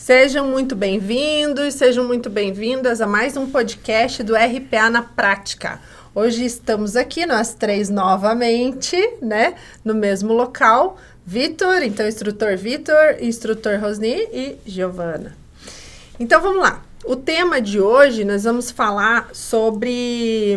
Sejam muito bem-vindos, sejam muito bem-vindas a mais um podcast do RPA na Prática. Hoje estamos aqui, nós três novamente, né, no mesmo local. Vitor, então instrutor Vitor, instrutor Rosni e Giovana. Então vamos lá. O tema de hoje nós vamos falar sobre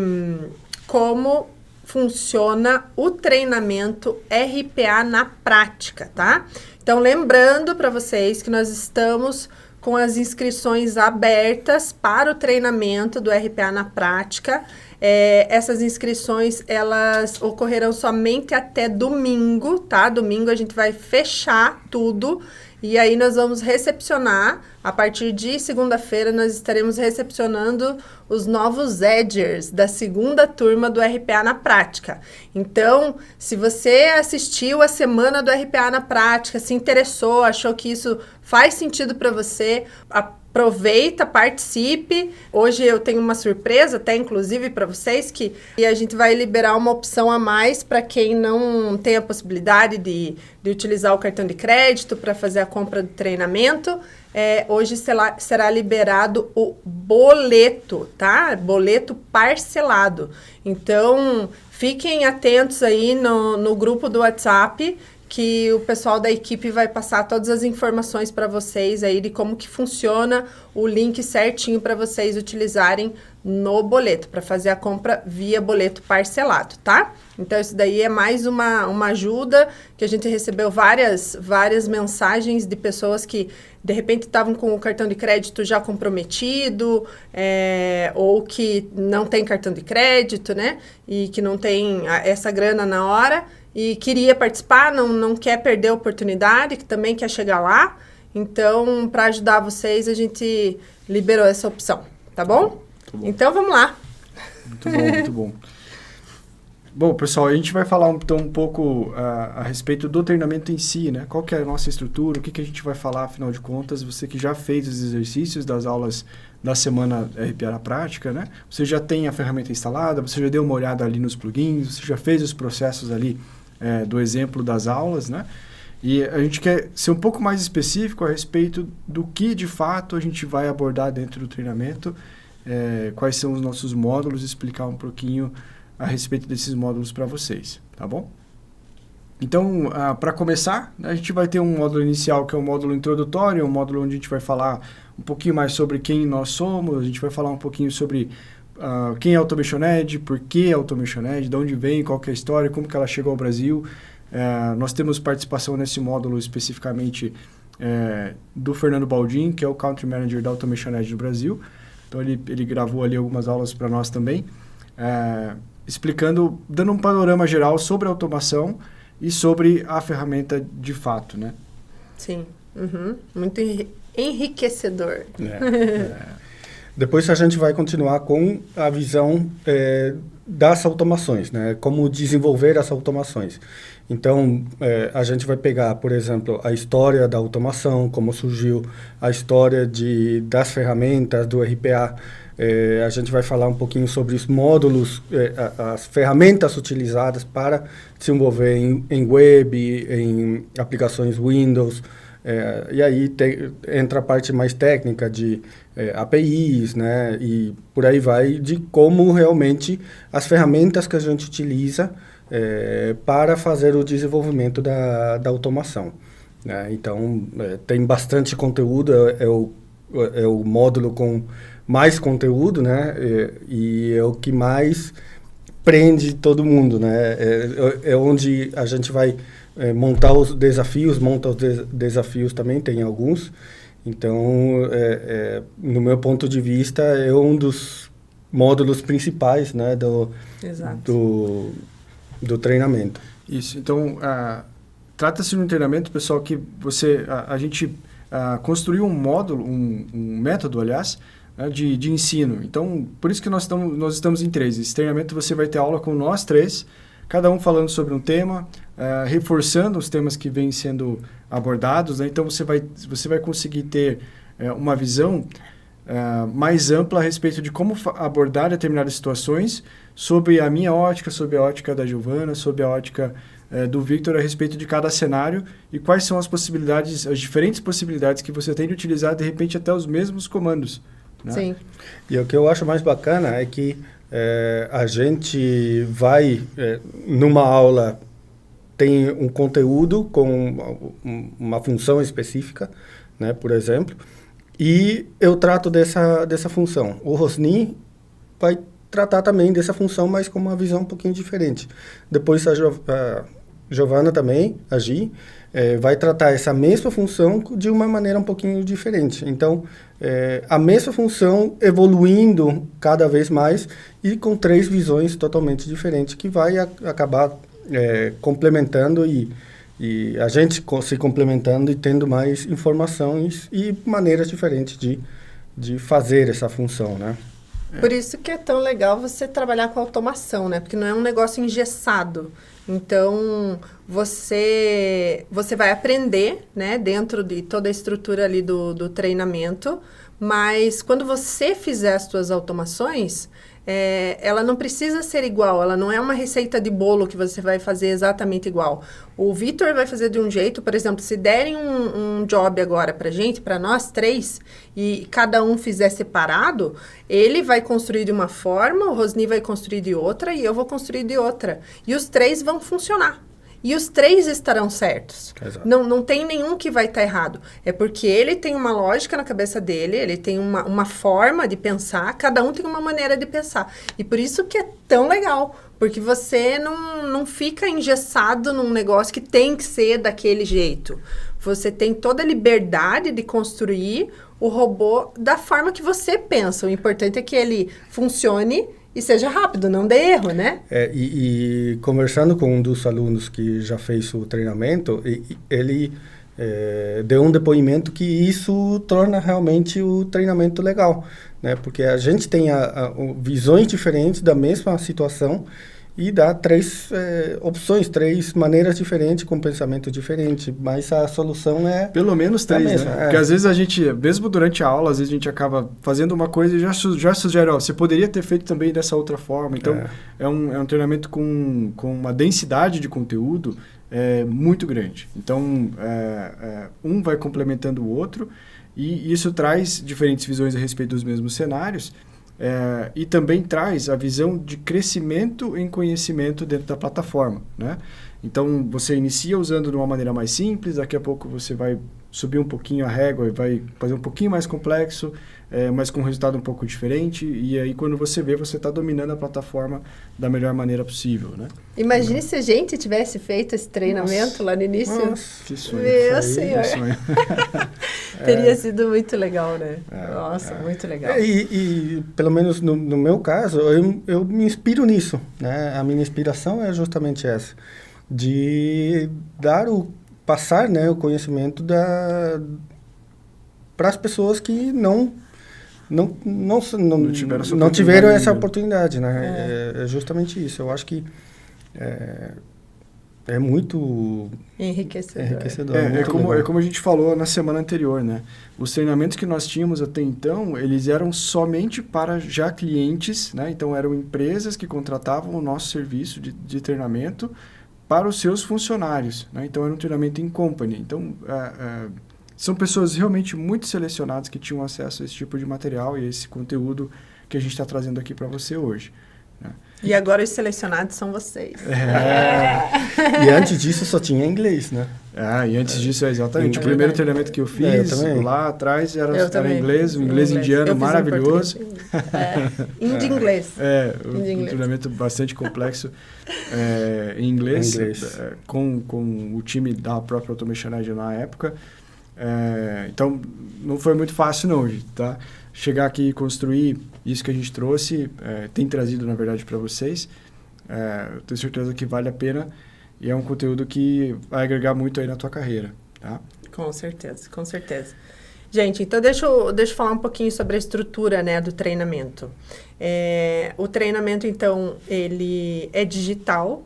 como funciona o treinamento RPA na prática, tá? Então, lembrando para vocês que nós estamos com as inscrições abertas para o treinamento do RPA na prática. Essas inscrições, elas ocorrerão somente até domingo, tá? Domingo a gente vai fechar tudo e aí nós vamos recepcionar, a partir de segunda-feira nós estaremos recepcionando os novos Edgers da segunda turma do RPA na Prática. Então, se você assistiu a semana do RPA na Prática, se interessou, achou que isso faz sentido para você, aproveita, participe. Hoje eu tenho uma surpresa, até inclusive para vocês, que a gente vai liberar uma opção a mais para quem não tem a possibilidade de utilizar o cartão de crédito para fazer a compra do treinamento. Hoje será liberado o boleto, tá? Boleto parcelado. Então, fiquem atentos aí no grupo do WhatsApp, que o pessoal da equipe vai passar todas as informações para vocês aí de como que funciona o link certinho para vocês utilizarem no boleto, para fazer a compra via boleto parcelado, tá? Então, isso daí é mais uma ajuda, que a gente recebeu várias mensagens de pessoas que, de repente, estavam com o cartão de crédito já comprometido, ou que não tem cartão de crédito, né? E que não tem essa grana na hora e queria participar, não quer perder a oportunidade, que também quer chegar lá. Então, para ajudar vocês, a gente liberou essa opção, tá bom? Então, vamos lá. Muito bom, muito bom. Bom, pessoal, a gente vai falar então um pouco a respeito do treinamento em si, né? Qual que é a nossa estrutura, o que a gente vai falar, afinal de contas, você que já fez os exercícios das aulas da semana RPA na prática, né? Você já tem a ferramenta instalada, você já deu uma olhada ali nos plugins, você já fez os processos ali do exemplo das aulas, né? E a gente quer ser um pouco mais específico a respeito do que, de fato, a gente vai abordar dentro do treinamento, quais são os nossos módulos, explicar um pouquinho a respeito desses módulos para vocês, tá bom? Então, para começar, a gente vai ter um módulo inicial, que é um módulo introdutório, um módulo onde a gente vai falar um pouquinho mais sobre quem nós somos, a gente vai falar um pouquinho sobre quem é a Automation Edge, por que a Automation Edge, de onde vem, qual que é a história, como que ela chegou ao Brasil. Nós temos participação nesse módulo especificamente do Fernando Baldin, que é o Country Manager da Automation Edge no Brasil. Então, ele gravou ali algumas aulas para nós também, explicando, dando um panorama geral sobre a automação e sobre a ferramenta de fato, né? Sim, muito enriquecedor. Depois a gente vai continuar com a visão das automações, né? Como desenvolver as automações. Então, a gente vai pegar, por exemplo, a história da automação, como surgiu, a história das ferramentas do RPA. A gente vai falar um pouquinho sobre os módulos, as ferramentas utilizadas para desenvolver em web, em aplicações Windows. E aí entra a parte mais técnica de APIs, né? E por aí vai, de como realmente as ferramentas que a gente utiliza para fazer o desenvolvimento da automação, né? Então, tem bastante conteúdo, é o módulo com mais conteúdo, né? E é o que mais prende todo mundo, né? É onde a gente vai montar os desafios, também, tem alguns. Então, no meu ponto de vista, é um dos módulos principais, né, do treinamento. Isso, então, trata-se de um treinamento, pessoal, que a gente construiu um módulo, um método, aliás, né, de ensino. Então, por isso que nós estamos em 3. Esse treinamento você vai ter aula com nós 3, cada um falando sobre um tema, reforçando os temas que vêm sendo abordados, né? Então, você vai conseguir ter uma visão mais ampla a respeito de como abordar determinadas situações sob a minha ótica, sob a ótica da Giovana, sob a ótica do Victor a respeito de cada cenário e quais são as possibilidades, as diferentes possibilidades que você tem de utilizar, de repente, até os mesmos comandos. Né? Sim. E o que eu acho mais bacana é que a gente vai, numa aula, tem um conteúdo com uma função específica, né, por exemplo, e eu trato dessa função. O Rosni vai tratar também dessa função, mas com uma visão um pouquinho diferente. Depois a Giovana também, a Gi, vai tratar essa mesma função de uma maneira um pouquinho diferente. Então, a mesma função evoluindo cada vez mais e com 3 visões totalmente diferentes que vai acabar complementando e a gente se complementando e tendo mais informações e maneiras diferentes de fazer essa função, né? Por isso que é tão legal você trabalhar com automação, né? Porque não é um negócio engessado. Então, você vai aprender, né? Dentro de toda a estrutura ali do treinamento. Mas quando você fizer as suas automações, ela não precisa ser igual. Ela não é uma receita de bolo que você vai fazer exatamente igual. O Victor vai fazer de um jeito, por exemplo, se derem um job agora pra gente, para nós 3, e cada um fizer separado, ele vai construir de uma forma, o Rosni vai construir de outra e eu vou construir de outra. E os 3 vão funcionar. E os 3 estarão certos. Exato. Não tem nenhum que vai estar errado. É porque ele tem uma lógica na cabeça dele, ele tem uma forma de pensar, cada um tem uma maneira de pensar. E por isso que é tão legal. Porque você não fica engessado num negócio que tem que ser daquele jeito. Você tem toda a liberdade de construir o robô da forma que você pensa. O importante é que ele funcione e seja rápido, não dê erro, né? E conversando com um dos alunos que já fez o treinamento, ele deu um depoimento que isso torna realmente o treinamento legal, né? Porque a gente tem visões diferentes da mesma situação e dá 3 opções, 3 maneiras diferentes, com pensamento diferente, mas a solução é... Pelo menos 3, né? Porque às vezes a gente, mesmo durante a aula, às vezes a gente acaba fazendo uma coisa e já sugere, você poderia ter feito também dessa outra forma. Então, é um treinamento com uma densidade de conteúdo muito grande. Então, um vai complementando o outro e isso traz diferentes visões a respeito dos mesmos cenários. E também traz a visão de crescimento em conhecimento dentro da plataforma, né? Então, você inicia usando de uma maneira mais simples, daqui a pouco você vai subir um pouquinho a régua e vai fazer um pouquinho mais complexo, mas com um resultado um pouco diferente, e aí quando você vê, você está dominando a plataforma da melhor maneira possível, né? Imagine se a gente tivesse feito esse treinamento lá no início. Nossa, que sonho. Meu Senhor. Que sonho. Teria sido muito legal, né? Nossa, muito legal. E pelo menos no meu caso, eu me inspiro nisso, né? A minha inspiração é justamente essa, de passar, né, o conhecimento para as pessoas que não tiveram essa oportunidade, né? É justamente isso. Eu acho que é muito enriquecedor. É como a gente falou na semana anterior, né? Os treinamentos que nós tínhamos até então, eles eram somente para já clientes, né? Então, eram empresas que contratavam o nosso serviço de treinamento para os seus funcionários, né? Então, era um treinamento em company. Então, são pessoas realmente muito selecionadas que tinham acesso a esse tipo de material e a esse conteúdo que a gente está trazendo aqui para você hoje, né? E agora os selecionados são vocês. E antes disso só tinha inglês, né? E antes disso, exatamente. O primeiro treinamento que eu fiz lá atrás era inglês, um inglês indiano maravilhoso. Inglês. Um treinamento bastante complexo em inglês. Com o time da própria Automation Edge na época. Então, não foi muito fácil não, tá? Chegar aqui e construir isso que a gente trouxe, tem trazido, na verdade, para vocês. Eu tenho certeza que vale a pena e é um conteúdo que vai agregar muito aí na tua carreira, tá? Com certeza, com certeza. Gente, então deixa eu falar um pouquinho sobre a estrutura, né, do treinamento. O treinamento, então, ele é digital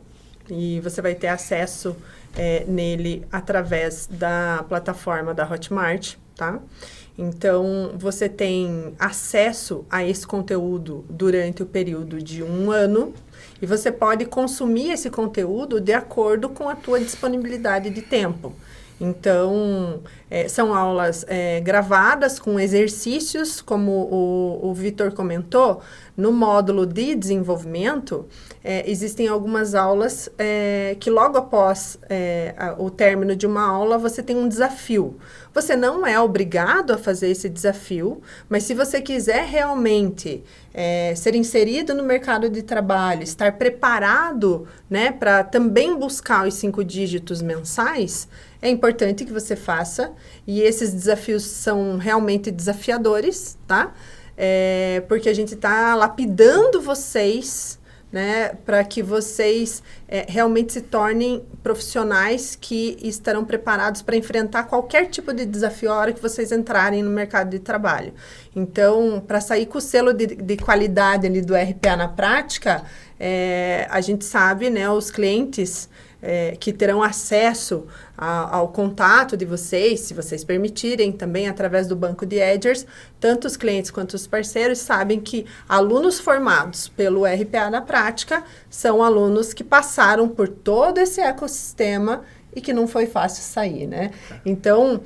e você vai ter acesso nele através da plataforma da Hotmart, tá? Então, você tem acesso a esse conteúdo durante o período de 1 ano e você pode consumir esse conteúdo de acordo com a tua disponibilidade de tempo. Então, são aulas gravadas com exercícios, como o Vitor comentou, no módulo de desenvolvimento, existem algumas aulas que logo após o término de uma aula, você tem um desafio. Você não é obrigado a fazer esse desafio, mas se você quiser realmente ser inserido no mercado de trabalho, estar preparado, né, para também buscar os 5 dígitos mensais, é importante que você faça, e esses desafios são realmente desafiadores, tá? Porque a gente está lapidando vocês, né, para que vocês realmente se tornem profissionais que estarão preparados para enfrentar qualquer tipo de desafio a hora que vocês entrarem no mercado de trabalho. Então, para sair com o selo de qualidade ali do RPA na prática, a gente sabe, né, os clientes que terão acesso ao contato de vocês, se vocês permitirem, também através do banco de Edgers, tanto os clientes quanto os parceiros sabem que alunos formados pelo RPA na prática são alunos que passaram por todo esse ecossistema e que não foi fácil sair, né? Então,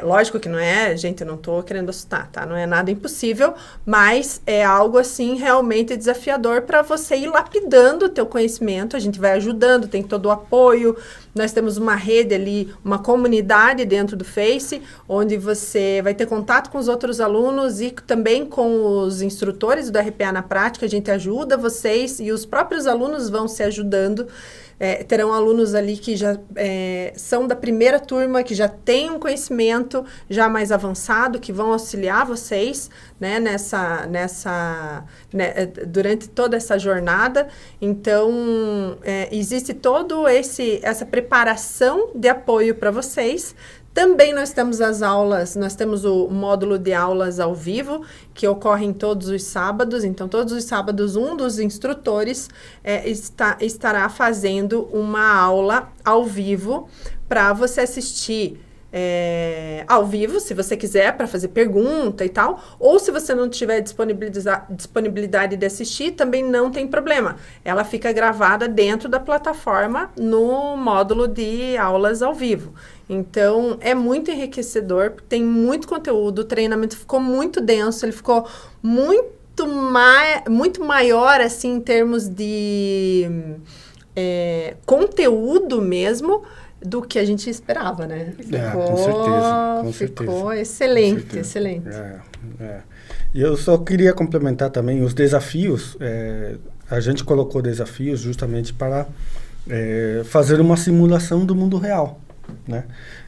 lógico que não é, gente, eu não estou querendo assustar, tá? Não é nada impossível, mas é algo, assim, realmente desafiador para você ir lapidando o teu conhecimento, a gente vai ajudando, tem todo o apoio, nós temos uma rede ali, uma comunidade dentro do Face, onde você vai ter contato com os outros alunos e também com os instrutores do RPA na prática, a gente ajuda vocês e os próprios alunos vão se ajudando. Terão alunos ali que já são da primeira turma, que já têm um conhecimento já mais avançado, que vão auxiliar vocês, né, durante toda essa jornada. Então, existe todo essa preparação de apoio para vocês. Também nós temos nós temos o módulo de aulas ao vivo, que ocorrem todos os sábados. Então, todos os sábados, um dos instrutores estará fazendo uma aula ao vivo para você assistir ao vivo, se você quiser, para fazer pergunta e tal. Ou se você não tiver disponibilidade de assistir, também não tem problema. Ela fica gravada dentro da plataforma no módulo de aulas ao vivo. Então, é muito enriquecedor, tem muito conteúdo, o treinamento ficou muito denso, ele ficou muito maior, assim, em termos de conteúdo mesmo, do que a gente esperava, né? Com certeza. Ficou excelente, Com certeza. Excelente. E eu só queria complementar também os desafios. A gente colocou desafios justamente para fazer uma simulação do mundo real, né?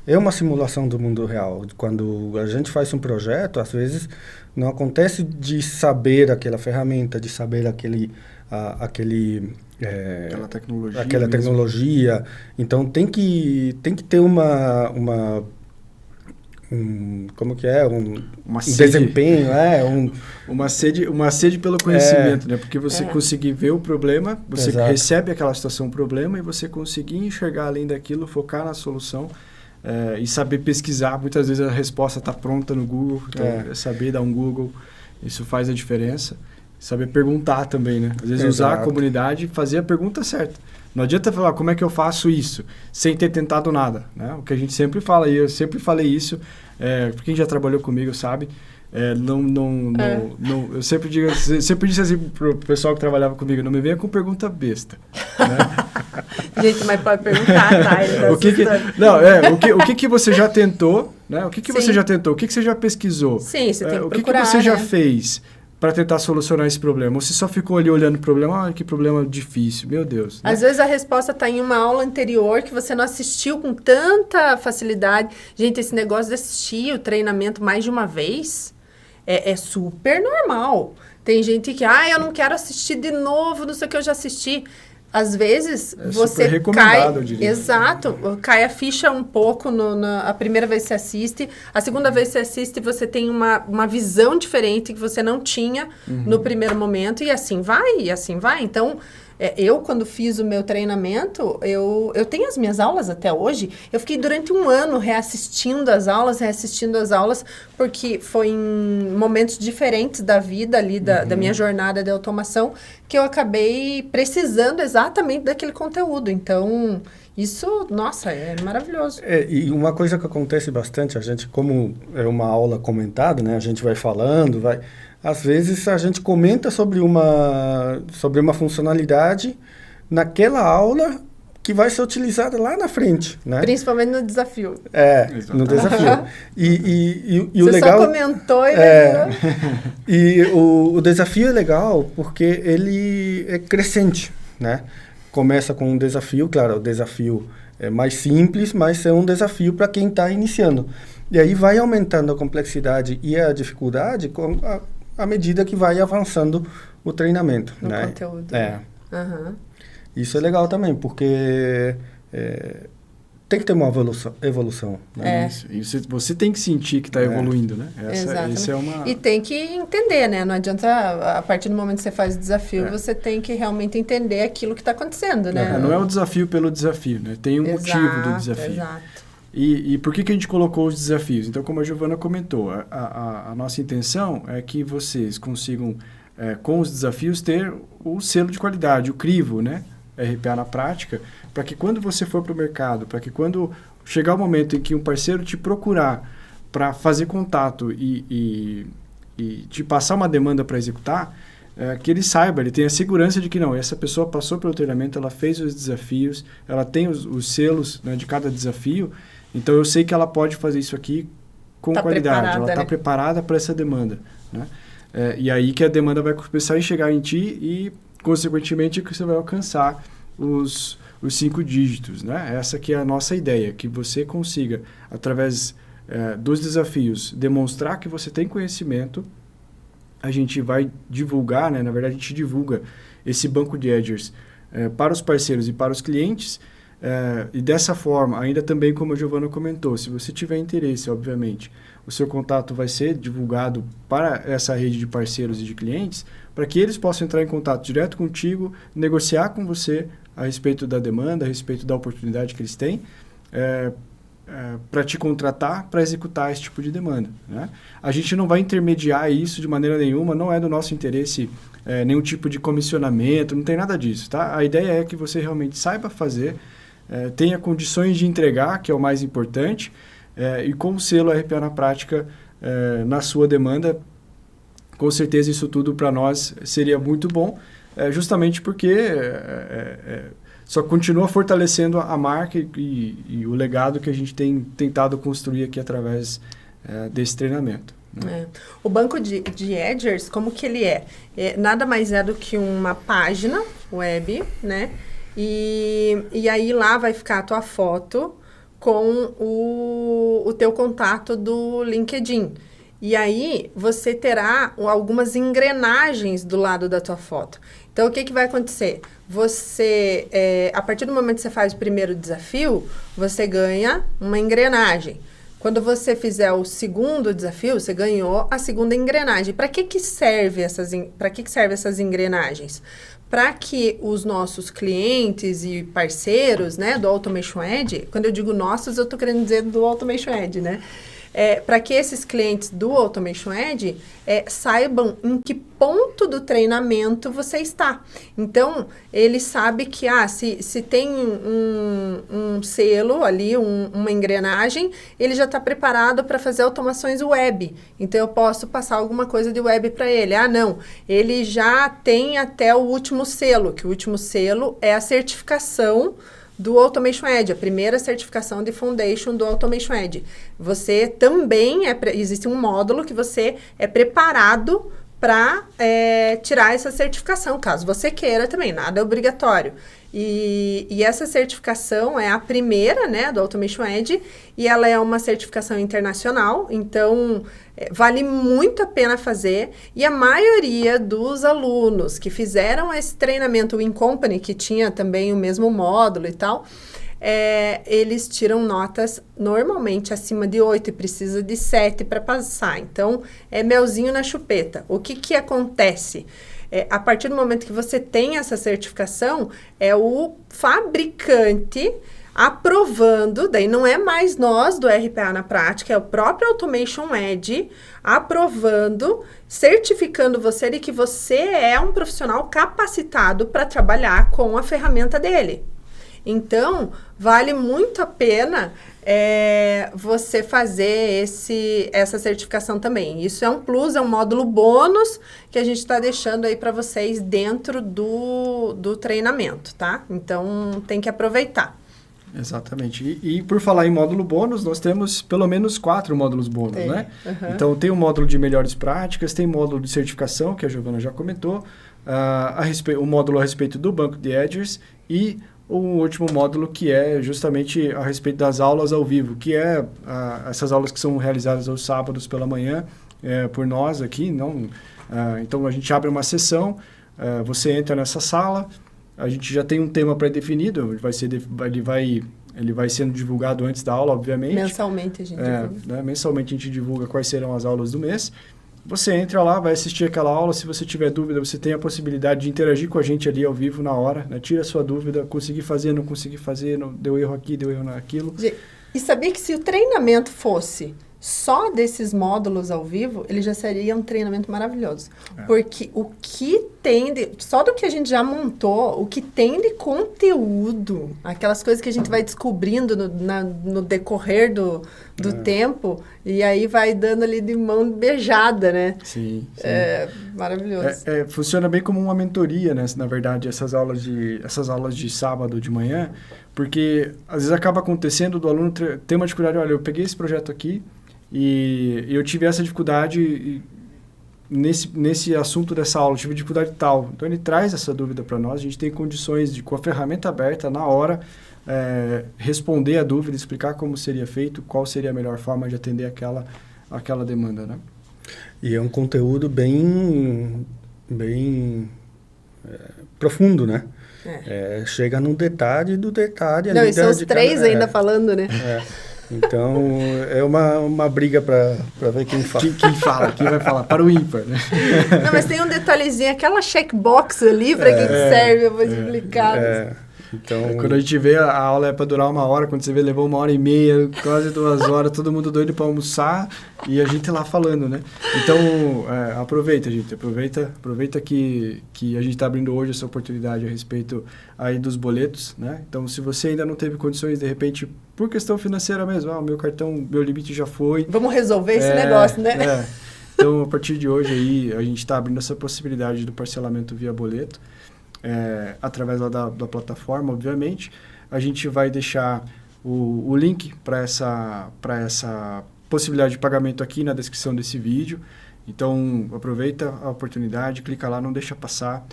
É uma simulação do mundo real. Quando a gente faz um projeto, às vezes não acontece de saber aquela ferramenta, de saber aquela tecnologia. Então tem que ter um desempenho, uma sede pelo conhecimento, né? Porque você conseguir ver o problema, você recebe aquela situação, problema, e você conseguir enxergar além daquilo, focar na solução e saber pesquisar. Muitas vezes a resposta está pronta no Google, então saber dar um Google, isso faz a diferença. Saber perguntar também, né? Às vezes usar a comunidade e fazer a pergunta certa. Não adianta falar como é que eu faço isso sem ter tentado nada, né? O que a gente sempre fala, e eu sempre falei isso, quem já trabalhou comigo sabe, eu sempre disse assim pro pessoal que trabalhava comigo, não me venha com pergunta besta, né? Gente, mas pode perguntar, tá? O que você já tentou, né? O que você já tentou? O que você já pesquisou? Sim, você tem que procurar, o que você já fez para tentar solucionar esse problema? Ou você só ficou ali olhando o problema, que problema difícil, meu Deus. Né? Às vezes a resposta está em uma aula anterior que você não assistiu com tanta facilidade. Gente, esse negócio de assistir o treinamento mais de uma vez é super normal. Tem gente que, eu não quero assistir de novo, não sei o que eu já assisti. Às vezes, você cai... Eu diria. Exato. Cai a ficha um pouco a primeira vez que você assiste. A segunda vez que você assiste, você tem uma visão diferente que você não tinha no primeiro momento. E assim vai, Então, Eu, quando fiz o meu treinamento, eu tenho as minhas aulas até hoje. Eu fiquei durante um ano reassistindo as aulas, porque foi em momentos diferentes da vida ali, da minha jornada de automação, que eu acabei precisando exatamente daquele conteúdo. Então, isso, nossa, é maravilhoso. E uma coisa que acontece bastante, a gente, como é uma aula comentada, né, a gente vai falando, às vezes a gente comenta sobre uma funcionalidade naquela aula que vai ser utilizada lá na frente, né? Principalmente no desafio. No desafio. E o Você legal... só comentou e... E o desafio é legal porque ele é crescente, né? Começa com um desafio, claro, o desafio é mais simples, mas é um desafio para quem está iniciando. E aí vai aumentando a complexidade e a dificuldade à medida que vai avançando o treinamento. No né? conteúdo. Isso é legal também, porque tem que ter uma evolução. Né? E você tem que sentir que está evoluindo, né? Exatamente. Essa é uma... E tem que entender, né? Não adianta, a partir do momento que você faz o desafio, você tem que realmente entender aquilo que está acontecendo, né? Não é o desafio pelo desafio, né? Tem um motivo do desafio. Exato. E por que a gente colocou os desafios? Então, como a Giovana comentou, a nossa intenção é que vocês consigam, com os desafios, ter o selo de qualidade, o crivo, né? RPA na prática, para que quando você for para o mercado, para que quando chegar o momento em que um parceiro te procurar para fazer contato e te passar uma demanda para executar, que ele saiba, ele tenha segurança de que não, essa pessoa passou pelo treinamento, ela fez os desafios, ela tem os selos, né, de cada desafio, então eu sei que ela pode fazer isso aqui com qualidade, ela está preparada para essa demanda. Né? E aí que a demanda vai começar a chegar em ti e, consequentemente, que você vai alcançar os 5 dígitos. Né? Essa que é a nossa ideia, que você consiga, através dos desafios, demonstrar que você tem conhecimento. A gente vai divulgar, né? Na verdade, a gente divulga esse banco de Edgers para os parceiros e para os clientes. E dessa forma, ainda também, como a Giovana comentou, se você tiver interesse, obviamente, o seu contato vai ser divulgado para essa rede de parceiros e de clientes, para que eles possam entrar em contato direto contigo, negociar com você a respeito da demanda, a respeito da oportunidade que eles têm, para te contratar, para executar esse tipo de demanda. Né? A gente não vai intermediar isso de maneira nenhuma, não é do nosso interesse nenhum tipo de comissionamento, não tem nada disso. Tá? A ideia é que você realmente saiba fazer, tenha condições de entregar, que é o mais importante, e com o selo RPA na prática na sua demanda, com certeza isso tudo para nós seria muito bom, justamente porque só continua fortalecendo a marca e o legado que a gente tem tentado construir aqui através desse treinamento. Né? O banco de Edgers, como que ele é? Nada mais é do que uma página web, né? E aí lá vai ficar a tua foto com o teu contato do LinkedIn. E aí você terá algumas engrenagens do lado da tua foto. Então, o que vai acontecer? Você, a partir do momento que você faz o primeiro desafio, você ganha uma engrenagem. Quando você fizer o segundo desafio, você ganhou a segunda engrenagem. Para que serve essas engrenagens? Para que os nossos clientes e parceiros, né, do Automation Edge, quando eu digo nossos, eu estou querendo dizer do Automation Edge, né? Para que esses clientes do Automation Edge saibam em que ponto do treinamento você está. Então, ele sabe que se tem um selo ali, uma engrenagem, ele já está preparado para fazer automações web. Então, eu posso passar alguma coisa de web para ele. Não, ele já tem até o último selo, que o último selo é a certificação do Automation Edge, a primeira certificação de Foundation do Automation Edge. Você também existe um módulo que você é preparado para tirar essa certificação, caso você queira também, nada é obrigatório. E essa certificação é a primeira, né, do Automation Edge, e ela é uma certificação internacional, então vale muito a pena fazer, e a maioria dos alunos que fizeram esse treinamento, o InCompany, que tinha também o mesmo módulo e tal, eles tiram notas normalmente acima de 8 e precisa de 7 para passar. Então, é melzinho na chupeta. O que acontece? a partir do momento que você tem essa certificação, é o fabricante aprovando, daí não é mais nós do RPA na prática, é o próprio Automation Edge aprovando, certificando você de que você é um profissional capacitado para trabalhar com a ferramenta dele. Então, vale muito a pena você fazer essa certificação também. Isso é um plus, é um módulo bônus que a gente está deixando aí para vocês dentro do treinamento, tá? Então, tem que aproveitar. Exatamente. E por falar em módulo bônus, nós temos pelo menos 4 módulos bônus, né? Uhum. Então, tem o módulo de melhores práticas, tem o módulo de certificação, que a Giovana já comentou, o módulo a respeito do banco de Edgers e o último módulo que é justamente a respeito das aulas ao vivo, que é essas aulas que são realizadas aos sábados pela manhã por nós aqui. Então, a gente abre uma sessão, você entra nessa sala, a gente já tem um tema pré-definido, ele vai sendo divulgado antes da aula, obviamente. Mensalmente a gente divulga. Né? Mensalmente a gente divulga quais serão as aulas do mês. Você entra lá, vai assistir aquela aula, se você tiver dúvida, você tem a possibilidade de interagir com a gente ali ao vivo na hora, né? Tira a sua dúvida, consegui fazer, não consegui fazer, deu erro aqui, deu erro naquilo. E sabia que se o treinamento fosse só desses módulos ao vivo, ele já seria um treinamento maravilhoso. Porque o que tem só do que a gente já montou, o que tem de conteúdo, aquelas coisas que a gente vai descobrindo no decorrer do tempo, e aí vai dando ali de mão beijada, né? Sim. É maravilhoso. Funciona bem como uma mentoria, né? Na verdade, essas aulas de sábado de manhã, porque às vezes acaba acontecendo do aluno ter uma dificuldade, olha, eu peguei esse projeto aqui, e eu tive essa dificuldade nesse assunto dessa aula, eu tive dificuldade tal. Então, ele traz essa dúvida para nós, a gente tem condições de, com a ferramenta aberta, na hora, responder a dúvida, explicar como seria feito, qual seria a melhor forma de atender aquela demanda, né? E é um conteúdo bem profundo, né? Chega no detalhe do detalhe. Não, e são os 3 ainda falando, né? Então, é uma briga para ver quem fala. Quem vai falar, para o ímpar, né? Não, mas tem um detalhezinho, aquela checkbox ali, para que serve, eu vou explicar. Então, quando a gente vê, a aula é para durar 1 hora, quando você vê, levou 1h30, quase 2 horas, todo mundo doido para almoçar, e a gente lá falando, né? Então, aproveita, gente, aproveita que a gente está abrindo hoje essa oportunidade a respeito aí dos boletos, né? Então, se você ainda não teve condições, de repente, por questão financeira mesmo, meu cartão, meu limite já foi. Vamos resolver esse negócio, né? Então, a partir de hoje aí, a gente está abrindo essa possibilidade do parcelamento via boleto, através da plataforma, obviamente. A gente vai deixar o link para essa possibilidade de pagamento aqui na descrição desse vídeo. Então, aproveita a oportunidade, clica lá, não deixa passar.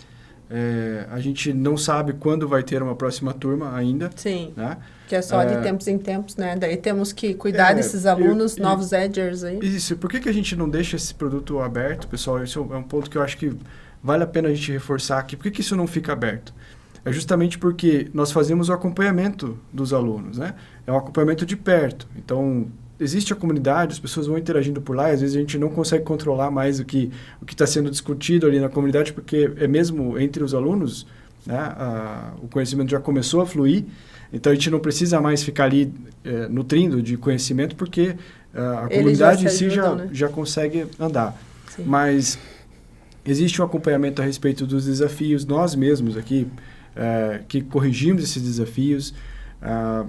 A gente não sabe quando vai ter uma próxima turma ainda. Sim, né? Que é só de tempos em tempos, né? Daí temos que cuidar desses alunos, novos edgers aí. Isso, por que a gente não deixa esse produto aberto, pessoal? Isso é um ponto que eu acho que vale a pena a gente reforçar aqui. Por que isso não fica aberto? É justamente porque nós fazemos o acompanhamento dos alunos, né? É um acompanhamento de perto. Então, existe a comunidade, as pessoas vão interagindo por lá, e às vezes a gente não consegue controlar mais o que está sendo discutido ali na comunidade, porque é mesmo entre os alunos, né? O conhecimento já começou a fluir, então a gente não precisa mais ficar ali nutrindo de conhecimento, porque a comunidade em si já consegue andar. Sim. Mas existe um acompanhamento a respeito dos desafios, nós mesmos aqui, que corrigimos esses desafios,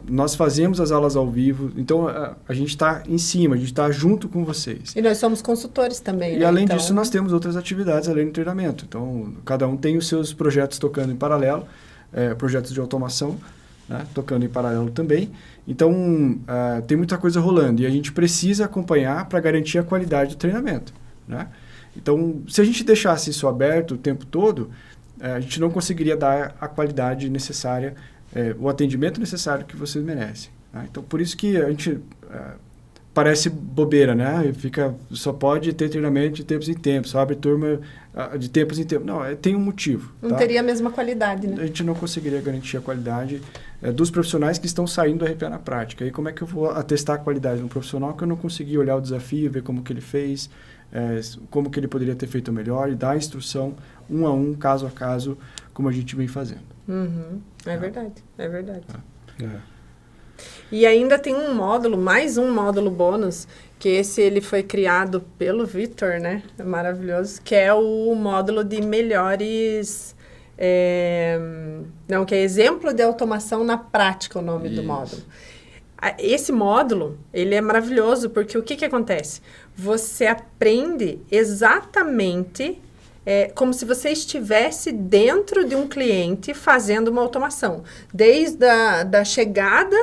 nós fazemos as aulas ao vivo, então a gente está em cima, a gente está junto com vocês. E nós somos consultores também, E além disso, nós temos outras atividades além do treinamento. Então, cada um tem os seus projetos tocando em paralelo, projetos de automação, né, tocando em paralelo também. Então, tem muita coisa rolando e a gente precisa acompanhar para garantir a qualidade do treinamento, né? Então, se a gente deixasse isso aberto o tempo todo, a gente não conseguiria dar a qualidade necessária, o atendimento necessário que vocês merecem, né? Então, por isso que a gente parece bobeira, né? Só pode ter treinamento de tempos em tempos, só abre turma de tempos em tempos. Não, tem um motivo. Não teria a mesma qualidade, né? A gente não conseguiria garantir a qualidade dos profissionais que estão saindo do RPA na prática. E como é que eu vou atestar a qualidade de um profissional que eu não consegui olhar o desafio, ver como que ele fez, como que ele poderia ter feito melhor e dar a instrução um a um, caso a caso, como a gente vem fazendo. Uhum. É verdade, é verdade. É. E ainda tem um módulo, mais um módulo bônus, que ele foi criado pelo Vitor, né? É maravilhoso, que é o módulo de melhores... que é exemplo de automação na prática, o nome do módulo. Esse módulo, ele é maravilhoso, porque o que acontece? Você aprende exatamente... como se você estivesse dentro de um cliente fazendo uma automação. Desde da chegada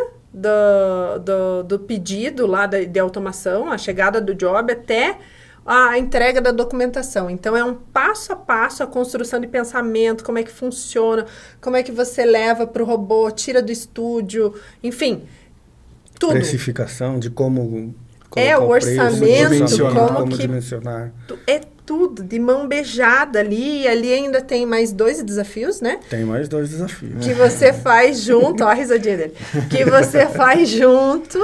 do pedido lá de automação, a chegada do job, até a entrega da documentação. Então, é um passo a passo a construção de pensamento, como é que funciona, como é que você leva para o robô, tira do estúdio, enfim, tudo. Precificação de como... o orçamento, como dimensionar. Tudo, de mão beijada ali. E ali ainda tem mais 2 desafios, né? Tem mais 2 desafios. Que você faz junto, ó a risadinha dele. Que você faz junto,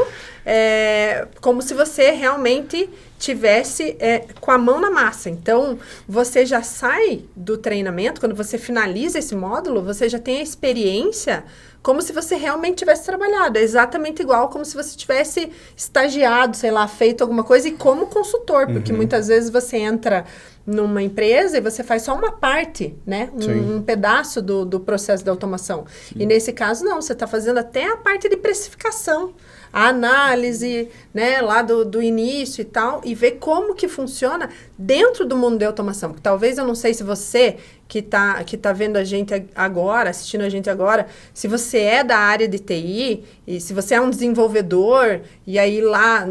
como se você realmente tivesse com a mão na massa. Então, você já sai do treinamento, quando você finaliza esse módulo, você já tem a experiência como se você realmente tivesse trabalhado. É exatamente igual como se você tivesse estagiado, sei lá, feito alguma coisa e como consultor, porque muitas vezes você entra numa empresa e você faz só uma parte, né? Um pedaço do processo de automação. Sim. E nesse caso, não, você está fazendo até a parte de precificação, a análise, né, lá do início e tal, e ver como que funciona dentro do mundo de automação. Porque talvez, eu não sei se você que tá vendo a gente agora, assistindo a gente agora, se você é da área de TI, e se você é um desenvolvedor, e aí lá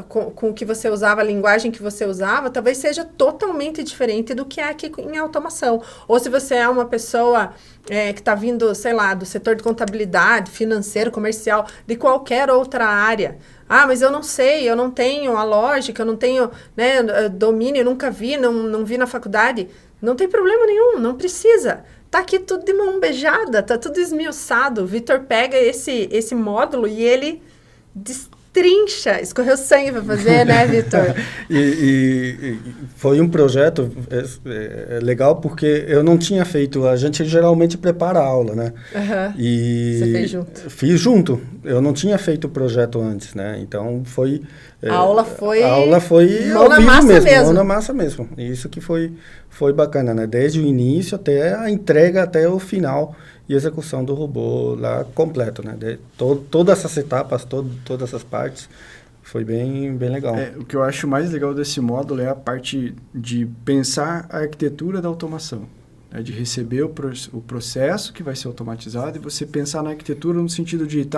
com o que você usava, a linguagem que você usava, talvez seja totalmente diferente do que é aqui em automação. Ou se você é uma pessoa que está vindo, sei lá, do setor de contabilidade, financeiro, comercial, de qualquer outra área. Ah, mas eu não sei, eu não tenho a lógica, eu não tenho, né, domínio, eu nunca vi, não vi na faculdade. Não tem problema nenhum, não precisa. Tá aqui tudo de mão beijada, tá tudo esmiuçado. O Vitor pega esse módulo e ele destrincha. Escorreu sangue para fazer, né, Vitor? e foi um projeto legal porque eu não tinha feito. A gente geralmente prepara a aula, né? E você fez junto? Fiz junto. Eu não tinha feito o projeto antes, né? Então foi... A aula foi mão na massa mesmo. Mão na massa mesmo. Isso que foi bacana, né? Desde o início até a entrega, até o final e execução do robô lá completo, né? Todas essas etapas, todas essas partes, foi bem legal. O que eu acho mais legal desse módulo é a parte de pensar a arquitetura da automação. Né? De receber o processo que vai ser automatizado e você pensar na arquitetura no sentido de,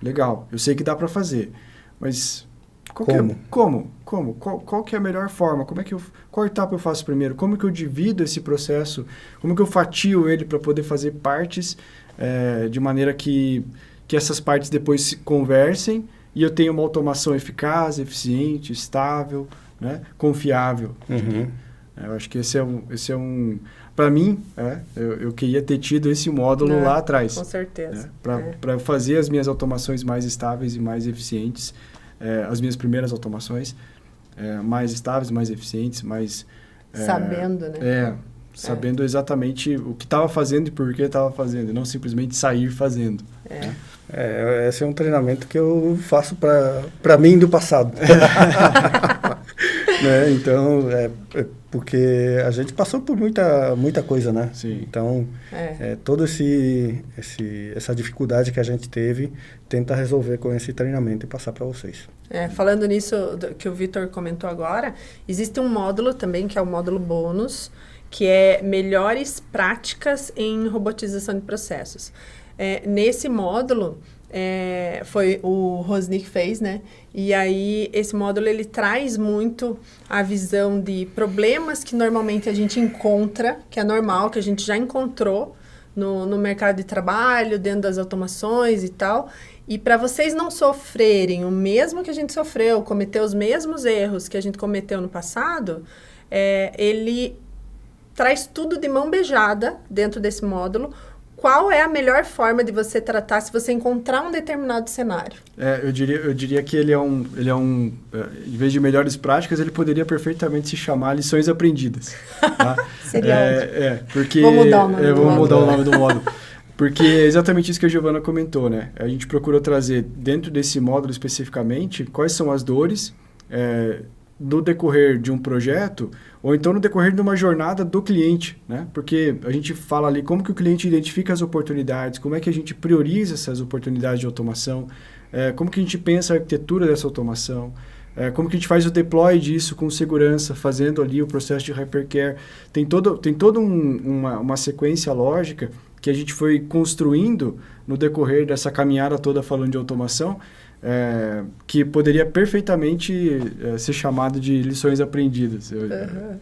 legal, eu sei que dá para fazer, mas... Qual que é a melhor forma? Qual etapa eu faço primeiro? Como que eu divido esse processo? Como que eu fatio ele para poder fazer partes de maneira que essas partes depois se conversem e eu tenha uma automação eficaz, eficiente, estável, né? Confiável. Eu acho que esse é um para mim, eu queria ter tido esse módulo lá atrás. Com certeza. Para fazer as minhas automações mais estáveis e mais eficientes. As minhas primeiras automações mais estáveis, mais eficientes, mais... sabendo, né? Sabendo exatamente o que estava fazendo e por que estava fazendo, e não simplesmente sair fazendo. Esse é um treinamento que eu faço para mim do passado. Né? Então, porque a gente passou por muita coisa, né? Sim. Então, toda essa dificuldade que a gente teve, tenta resolver com esse treinamento e passar para vocês. Falando nisso que o Vitor comentou agora, existe um módulo também, que é o módulo bônus, que é melhores práticas em robotização de processos. Nesse módulo, foi o Rosnick fez, né? E aí, esse módulo, ele traz muito a visão de problemas que normalmente a gente encontra, que é normal, que a gente já encontrou no mercado de trabalho, dentro das automações e tal. E para vocês não sofrerem o mesmo que a gente sofreu, cometer os mesmos erros que a gente cometeu no passado, ele traz tudo de mão beijada dentro desse módulo. Qual é a melhor forma de você tratar se você encontrar um determinado cenário? Eu diria que ele é um, em vez de melhores práticas, ele poderia perfeitamente se chamar lições aprendidas. Tá? Seria ótimo. Porque vou mudar o nome do módulo. Vou mudar o nome do módulo. Porque é exatamente isso que a Giovana comentou, né? A gente procurou trazer dentro desse módulo especificamente quais são as dores no decorrer de um projeto ou então no decorrer de uma jornada do cliente, né? Porque a gente fala ali como que o cliente identifica as oportunidades, como é que a gente prioriza essas oportunidades de automação, como que a gente pensa a arquitetura dessa automação, como que a gente faz o deploy disso com segurança, fazendo ali o processo de hypercare. Tem toda uma sequência lógica que a gente foi construindo no decorrer dessa caminhada toda falando de automação, que poderia perfeitamente ser chamado de lições aprendidas, eu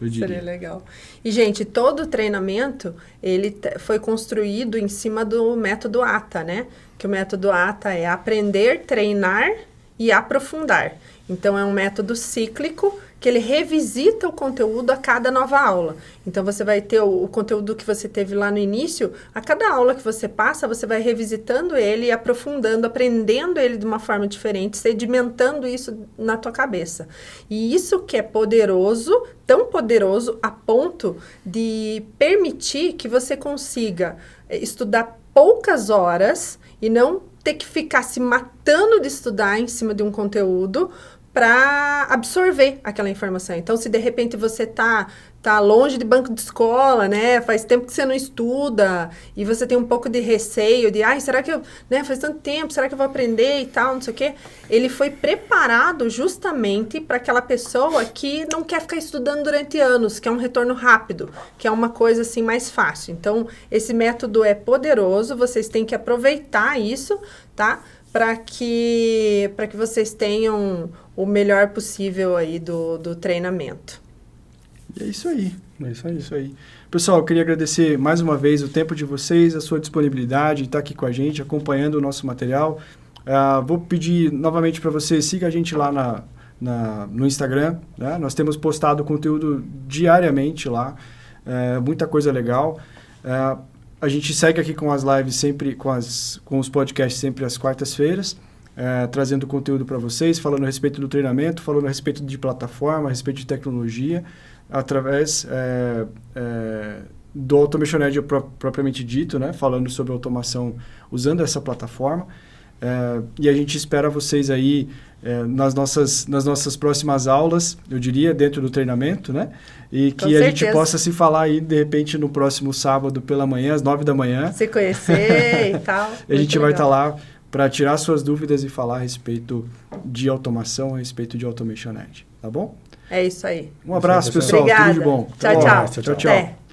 diria. Seria legal. E, gente, todo o treinamento, ele foi construído em cima do método ATA, né? Que o método ATA é aprender, treinar e aprofundar. Então, é um método cíclico que ele revisita o conteúdo a cada nova aula. Então, você vai ter o conteúdo que você teve lá no início, a cada aula que você passa, você vai revisitando ele e aprofundando, aprendendo ele de uma forma diferente, sedimentando isso na tua cabeça. E isso que é poderoso, tão poderoso a ponto de permitir que você consiga estudar poucas horas e não ter que ficar se matando de estudar em cima de um conteúdo para absorver aquela informação. Então, se de repente você tá longe de banco de escola, né? Faz tempo que você não estuda e você tem um pouco de receio de, será que eu, né? Faz tanto tempo, será que eu vou aprender e tal, não sei o quê. Ele foi preparado justamente para aquela pessoa que não quer ficar estudando durante anos, que é um retorno rápido, que é uma coisa assim mais fácil. Então, esse método é poderoso, vocês têm que aproveitar isso, tá? Para que vocês tenham o melhor possível aí do treinamento. E é isso aí. Pessoal, eu queria agradecer mais uma vez o tempo de vocês, a sua disponibilidade, estar aqui com a gente, acompanhando o nosso material. Vou pedir novamente para você, siga a gente lá no Instagram, né? Nós temos postado conteúdo diariamente lá, muita coisa legal. A gente segue aqui com as lives sempre, com os podcasts sempre às quartas-feiras, trazendo conteúdo para vocês, falando a respeito do treinamento, falando a respeito de plataforma, a respeito de tecnologia, através do Automation Edge propriamente dito, né? Falando sobre automação usando essa plataforma. E a gente espera vocês aí nas nossas próximas aulas, eu diria, dentro do treinamento, né? E que a gente possa se falar aí, de repente, no próximo sábado pela manhã, às 9 da manhã. Se conhecer e tal. A gente vai estar lá para tirar suas dúvidas e falar a respeito de automação, a respeito de Automation Edge, tá bom? É isso aí. Um abraço, pessoal. Obrigada. Tudo de bom. Tchau, tchau. Tchau.